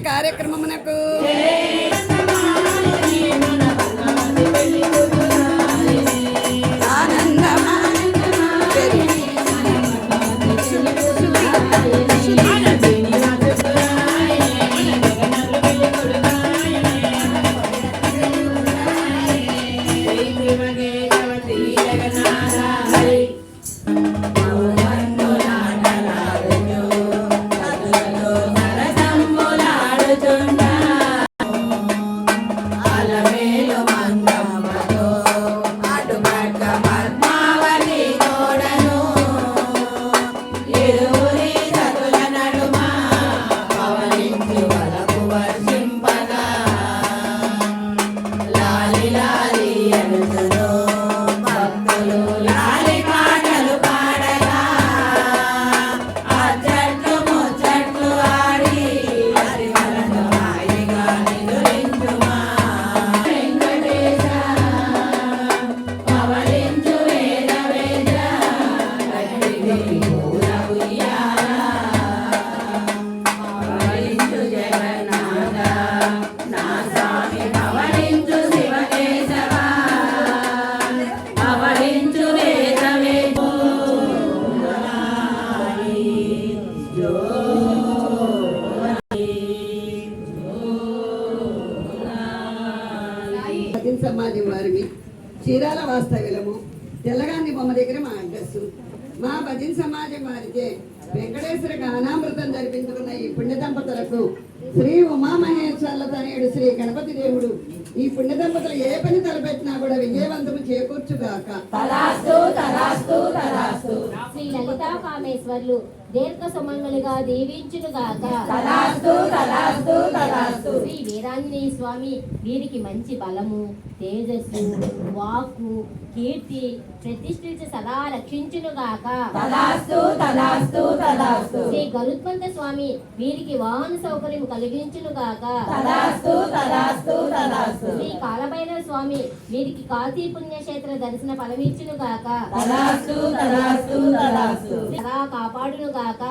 కార్యక్రమమునకు సమాజం వారిని చీరాల వాస్తవ్యులము తెల్లగాంధి బొమ్మ దగ్గర మా అడ్రస్సు. మా భజన సమాజం వారిచే వెంకటేశ్వర గానామృతం జరిపించుకున్న ఈ పుణ్య దంపతులకు శ్రీ ఉమామహేశ్వర్ల తనయుడు శ్రీ గణపతి దేవుడు ఈ పుణ్య దంపతులు ఏ పని తలపెట్టినా కూడా విజయవంతము చేకూర్చుగాక. శ్రీ లలితా కామేశ్వర్లు దీర్ఘ సుమంగళిగా దీవించునుగాక. శ్రీ వీరాంజనేయ స్వామి వీరికి మంచి బలము, తేజస్సు, వాక్కు, కీర్తి ప్రతిష్ఠించి సదా రక్షించునుగాక. శ్రీ గరుత్మంత స్వామి వీరికి వాహన సౌకర్యం కలిగించునుగాక. శ్రీ కాలభైరవ స్వామి వీరికి కాశీ పుణ్యక్షేత్ర దర్శన ఫలమిచ్చునుగాక. సదా కాపాడును గాక.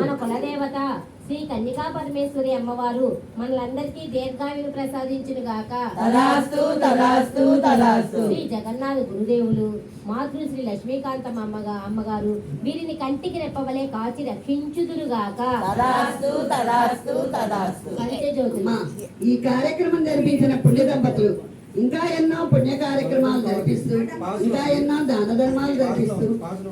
మన కులదేవత శ్రీ కన్యకా పరమేశ్వరి అమ్మవారు మనలందరికీ దీర్ఘాయువు ప్రసాదించును గాక. శ్రీ జగన్నాథ గురుదేవులు మాతృ శ్రీ లక్ష్మీకాంతమ్మ అమ్మగారు వీరిని కంటికి రెప్పవలే కాచి రక్షించుదురు గాక. ఈ కార్యక్రమం జరిపించిన పుణ్య దంపతులు ఇంకా ఎన్నో పుణ్య కార్యక్రమాలు జరిపిస్తూ ఇంకా ఎన్నో దాన ధర్మాలు జరిపిస్తూ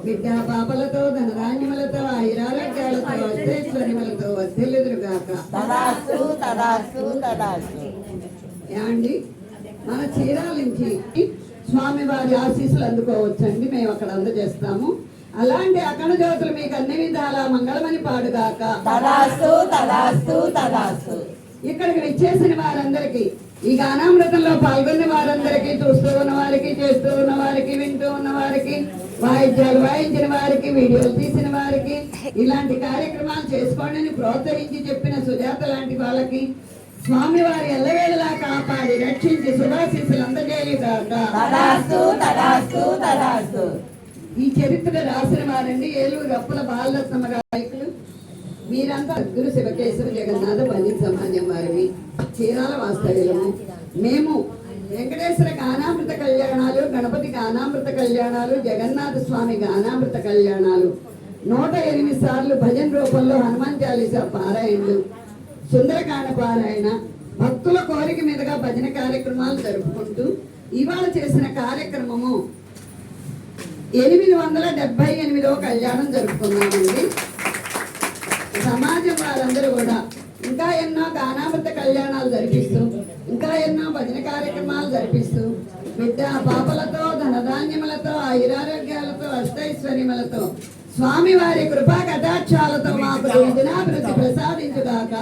బిడ్డ పాపలతో ధనధాన్యములతో ఆయురారోగ్యాలతో అష్టైశ్వర్యములతో వర్ధిల్లుదురుగాక. ఏమండి మన చీరాల నుంచి స్వామి వారి ఆశీస్సులు అందుకోవచ్చండి. మేము అక్కడ అందజేస్తాము. అలాంటి అఖండ జ్యోతులు మీకు అన్ని విధాల మంగళమని పాడుగాక. ఇక్కడికి విచ్చేసిన వారందరికీ ఈ గానామృతంలో పాల్గొన్న వారందరికీ చూస్తూ ఉన్న వారికి, చేస్తూ ఉన్న వారికి, వింటూ ఉన్న వారికి, వాయిద్యాలు వాయించిన వారికి, వీడియోలు తీసిన వారికి, ఇలాంటి కార్యక్రమాలు చేసుకోండి ప్రోత్సహించి చెప్పిన సుజాత లాంటి వాళ్ళకి స్వామి వారి ఎల్లవేళలా కాపాడి రక్షించి శుభాశీస్సులు అందజేయుగాక. ఈ చరిత్ర రాసిన వారండి ఏలూరు రప్పుల బాలరత్నమ్మ గాయకులు. మీరంతా గురు శివకేశ్వర జగన్నాథ భజన సమాజం వారిని చీరాల వాస్తవ్యులము. మేము వెంకటేశ్వర గానామృత కళ్యాణాలు, గణపతి గానామృత కళ్యాణాలు, జగన్నాథ స్వామి గానామృత కళ్యాణాలు 108 సార్లు భజన రూపంలో హనుమాన్ చాలీసా పారాయణలు, సుందరకాండ పారాయణ, భక్తుల కోరిక మీదుగా భజన కార్యక్రమాలు జరుపుకుంటూ ఇవాళ చేసిన కార్యక్రమము 878వ కళ్యాణం జరుపుకున్నామండి. సమాజం వారందరూ కూడా ఇంకా ఎన్నో గానామృత కళ్యాణాలు జరిపిస్తూ ఇంకా ఎన్నో భజన కార్యక్రమాలు జరిపిస్తూ బిడ్డ పాపలతో ధనధాన్యములతో ఆయురారోగ్యాలతో అష్టైశ్వర్యములతో స్వామి వారి కృపా కటాక్షాలతో మాకు దినాభివృద్ధి ప్రసాదించుగాక.